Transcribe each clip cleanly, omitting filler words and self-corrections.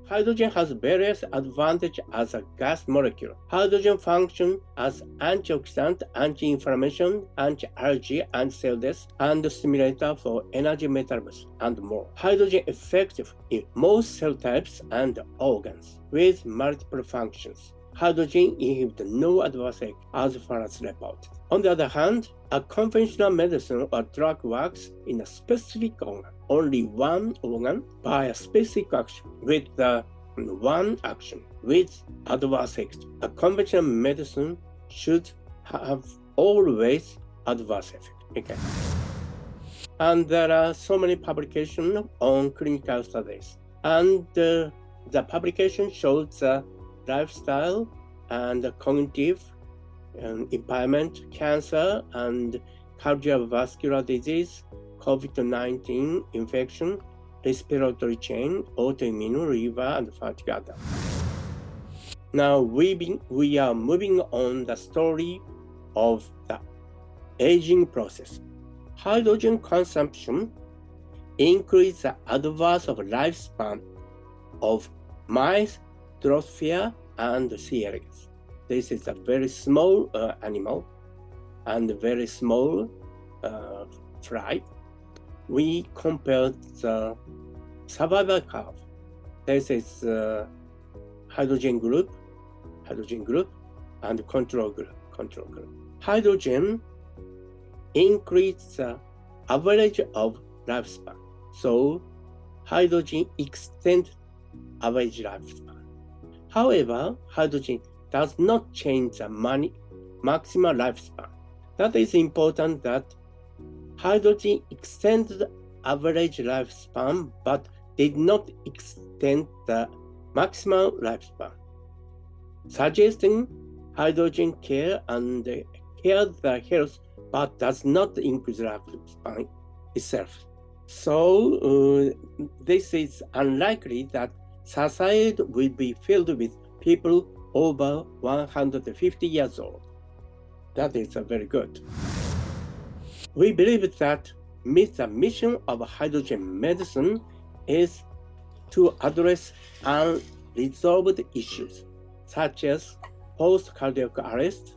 Hydrogen has various advantages as a gas molecule. Hydrogen functions as antioxidant, anti-inflammation, anti-allergy, anti-cell death, and stimulator for energy metabolism, and more. Hydrogen is effective in most cell types and organs with multiple functions. Hydrogen inhibits no adverse effect as far as reported. On the other hand, a conventional medicine or drug works in a specific organ, only one organ, by a specific action, with the one action, with adverse effect. A conventional medicine should have always adverse effect. Okay. And there are so many publications on clinical studies. And the publication shows the lifestyle and cognitive impairment, cancer, and cardiovascular disease, COVID-19 infection, respiratory chain, autoimmune, liver, and fatigue. Now we are moving on the story of the aging process. Hydrogen consumption increases the adverse of lifespan of mice, Drosophila, and C. elegans. This is a very small animal and very small fly. We compared the survival curve. This is hydrogen group, and control group. Hydrogen increases the average of lifespan. So hydrogen extends average lifespan. However, hydrogen does not change the maximum lifespan. That is important that hydrogen extends the average lifespan but did not extend the maximum lifespan, suggesting hydrogen care the health but does not increase lifespan itself. So this is unlikely that society will be filled with people over 150 years old. That is very good. We believe that the mission of hydrogen medicine is to address unresolved issues such as post-cardiac arrest,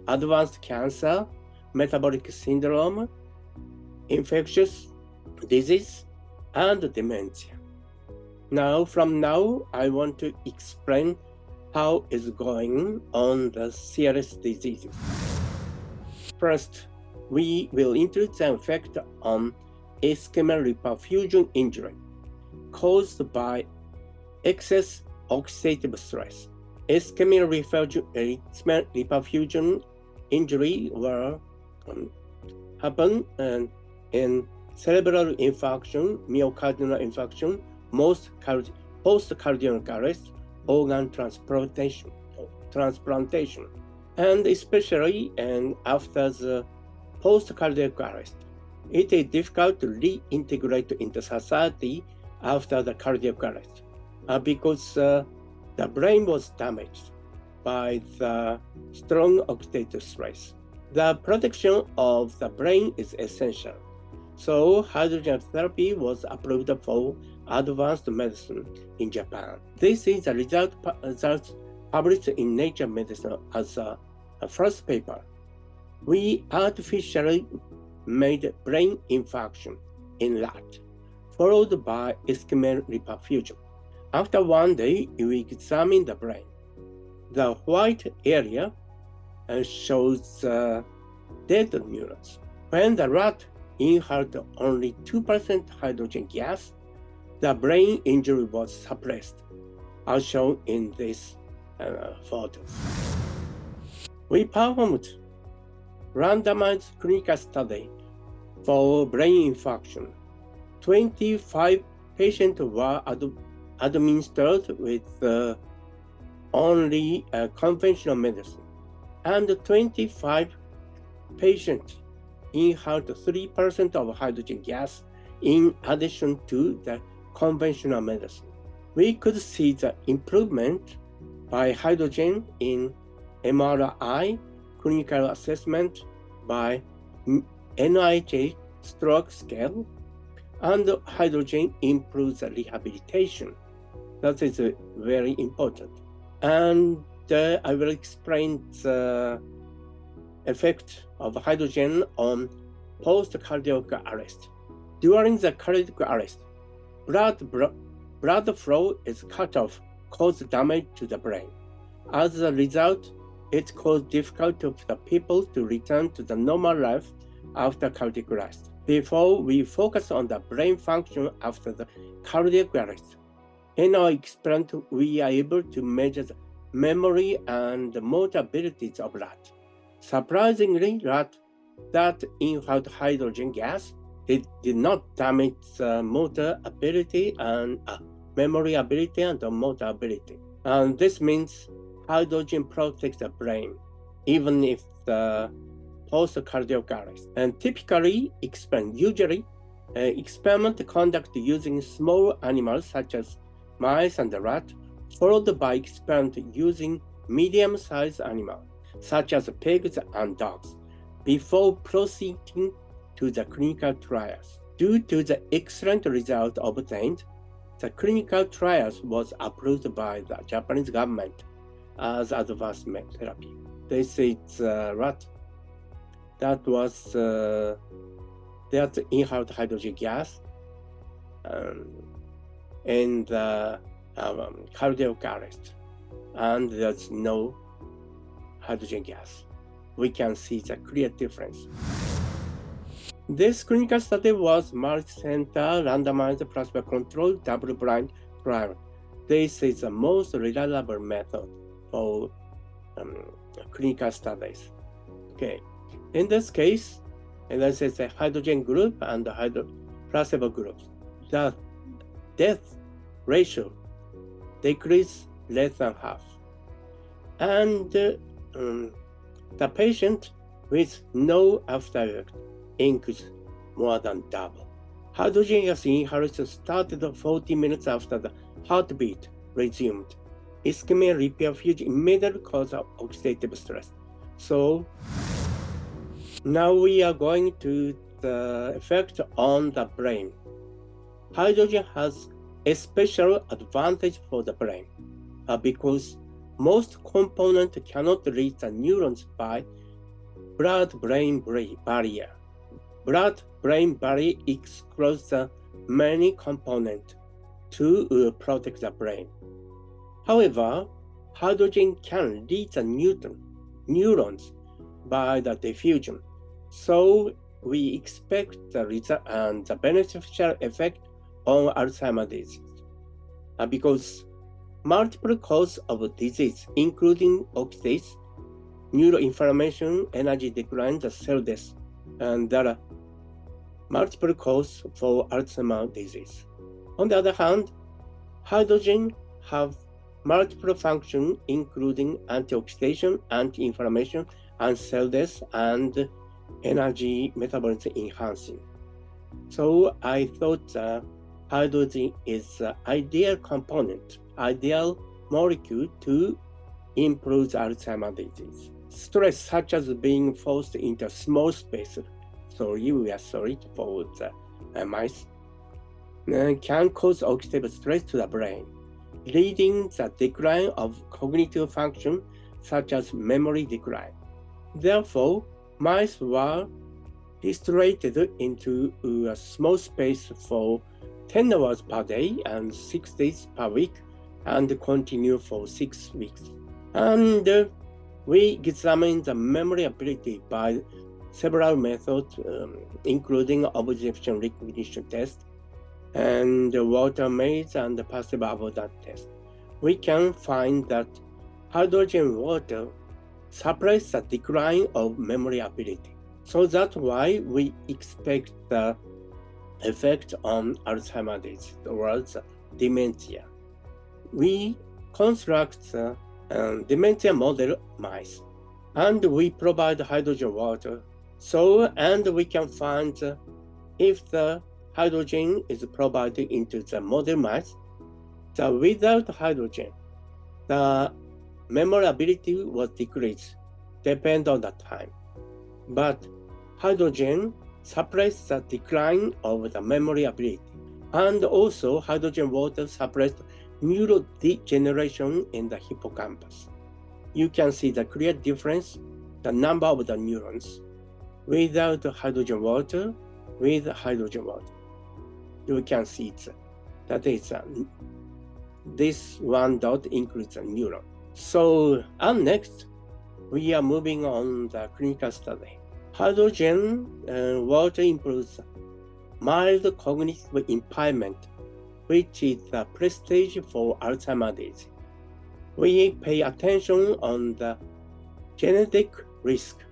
advanced cancer, metabolic syndrome, infectious disease, and dementia. From now, I want to explain how it's going on the serious diseases. First, we will introduce the effect on ischemic reperfusion injury caused by excess oxidative stress. Ischemic reperfusion injury will happen in cerebral infarction, myocardial infarction, post-cardiac arrest, organ transplantation, and especially after the post-cardiac arrest. It is difficult to reintegrate into society after the cardiac arrest because the brain was damaged by the strong oxidative stress. The protection of the brain is essential. So hydrogen therapy was approved for advanced medicine in Japan. This is the result published in Nature Medicine as a first paper. We artificially made brain infarction in rat, followed by ischemic reperfusion. After 1 day, we examined the brain. The white area shows dead neurons. When the rat inhaled only 2% hydrogen gas, the brain injury was suppressed, as shown in these photos. We performed randomized clinical study for brain infarction. 25 patients were administered with only conventional medicine, and 25 patients inhaled 3% of hydrogen gas in addition to the conventional medicine. We could see the improvement by hydrogen in MRI, clinical assessment by NIH stroke scale, and hydrogen improves the rehabilitation That is very important. And I will explain the effect of hydrogen on post-cardiac arrest. During the cardiac arrest, blood flow is cut off, causes damage to the brain. As a result, it causes difficulty for the people to return to the normal life after cardiac arrest. Before we focus on the brain function after the cardiac arrest, in our experiment, we are able to measure the memory and motor abilities of rat. Surprisingly, that inhaled hydrogen gas did not damage the motor ability and memory ability and motor ability. And this means hydrogen protects the brain, even if the post-cardiac arrest. And usually, experiment conducted using small animals such as mice and rat, followed by experiment using medium-sized animals such as pigs and dogs, before proceeding to the clinical trials. Due to the excellent result obtained, the clinical trials was approved by the Japanese government as advanced therapy. This is rat that was that inhaled hydrogen gas in the cardiac arrest, and there's no hydrogen gas. We can see the clear difference. This clinical study was multi-center, randomized, placebo-controlled, double-blind trial. This is the most reliable method for clinical studies. Okay, in this case, this is a hydrogen group and the placebo group. The death ratio decreased less than half, and the patient with no after effect increased more than double. Hydrogen gas inhalation started 40 minutes after the heartbeat resumed. Ischemia repair fusion immediately caused oxidative stress. So now we are going to the effect on the brain. Hydrogen has a special advantage for the brain because most components cannot reach the neurons by blood-brain barrier. Blood-brain barrier excludes the many components to protect the brain. However, hydrogen can reach the neurons by the diffusion. So we expect the result and the beneficial effect on Alzheimer's disease. Because multiple causes of disease, including oxidative, neuroinflammation, energy decline, the cell death, and there are multiple causes for Alzheimer's disease. On the other hand, hydrogen have multiple functions, including antioxidation, anti-inflammation, and cell death, and energy metabolism enhancing. So I thought hydrogen is the ideal component, ideal molecule to improve Alzheimer's disease. Stress, such as being forced into a small space, we are sorry for the mice, can cause oxidative stress to the brain, leading the decline of cognitive function, such as memory decline. Therefore, mice were distributed into a small space for 10 hours per day and 6 days per week, and continue for 6 weeks. And we examined the memory ability by several methods, including observation recognition test, and water maze and passive avoidance test. We can find that hydrogen water suppresses the decline of memory ability. So that's why we expect the effect on Alzheimer's disease towards dementia. We construct the dementia model mice, and we provide hydrogen water. And we can find if the hydrogen is provided into the model mice, without hydrogen, the memory ability was decreased, depending on the time. But hydrogen suppresses the decline of the memory ability. And also hydrogen water suppressed neurodegeneration in the hippocampus. You can see the clear difference, the number of the neurons without hydrogen water, with hydrogen water. You can see that is this one dot includes a neuron. So, and next, we are moving on the clinical study. Hydrogen water improves mild cognitive impairment, which is the prestige for Alzheimer's disease. We pay attention on the genetic risk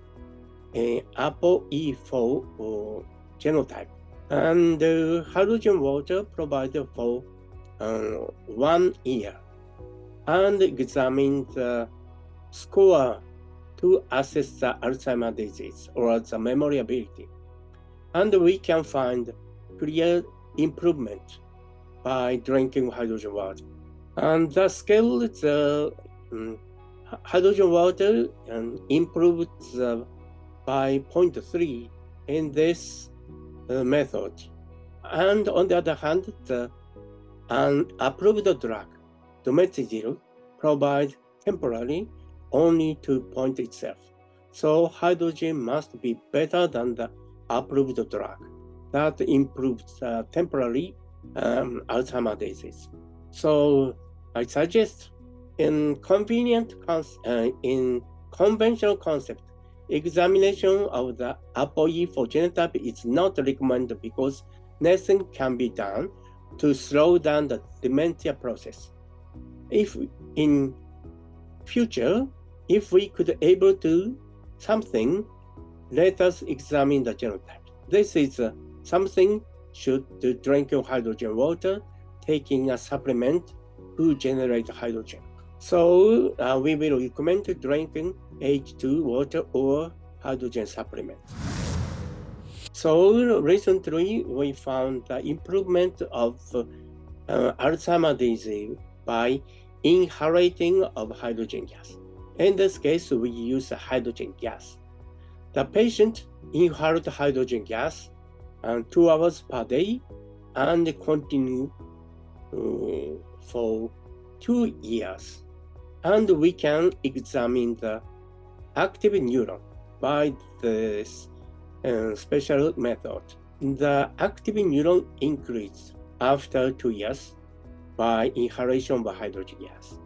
in ApoE4 genotype, and hydrogen water provided for 1 year, and examine the score to assess the Alzheimer's disease or the memory ability. And we can find clear improvement by drinking hydrogen water. And the scale, the hydrogen water improved by 0.3 in this method. And on the other hand, an approved drug, domethacil, provides temporarily only 2 points itself. So hydrogen must be better than the approved drug that improves temporary Alzheimer's disease. So I suggest in conventional concept, examination of the ApoE4 genotype is not recommended because nothing can be done to slow down the dementia process. If in future, if we could able to something, let us examine the genotype. This is something should drink hydrogen water, taking a supplement to generate hydrogen. So we will recommend drinking H2 water or hydrogen supplement. So recently we found the improvement of Alzheimer's disease by inhalating of hydrogen gas. In this case, we use hydrogen gas. The patient inhaled hydrogen gas 2 hours per day and continue for 2 years. And we can examine the active neuron by this special method. The active neuron increased after 2 years by inhalation of hydrogen gas.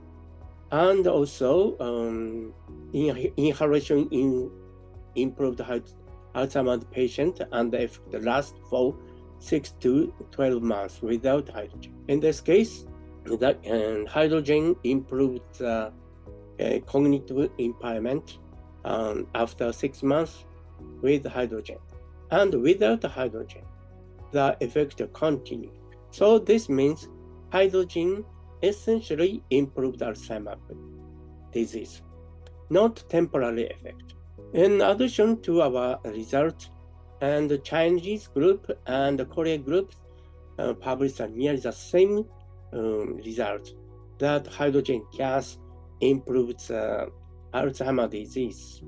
And also, inhalation improved Alzheimer's patient, and the effect lasts for 6 to 12 months without hydrogen. In this case, that hydrogen improved cognitive impairment after 6 months with hydrogen. And without hydrogen, the effect continued. So this means hydrogen essentially improved Alzheimer's disease, not temporary effect. In addition to our results, and the Chinese group and the Korean group published nearly the same result, that hydrogen gas improves Alzheimer's disease.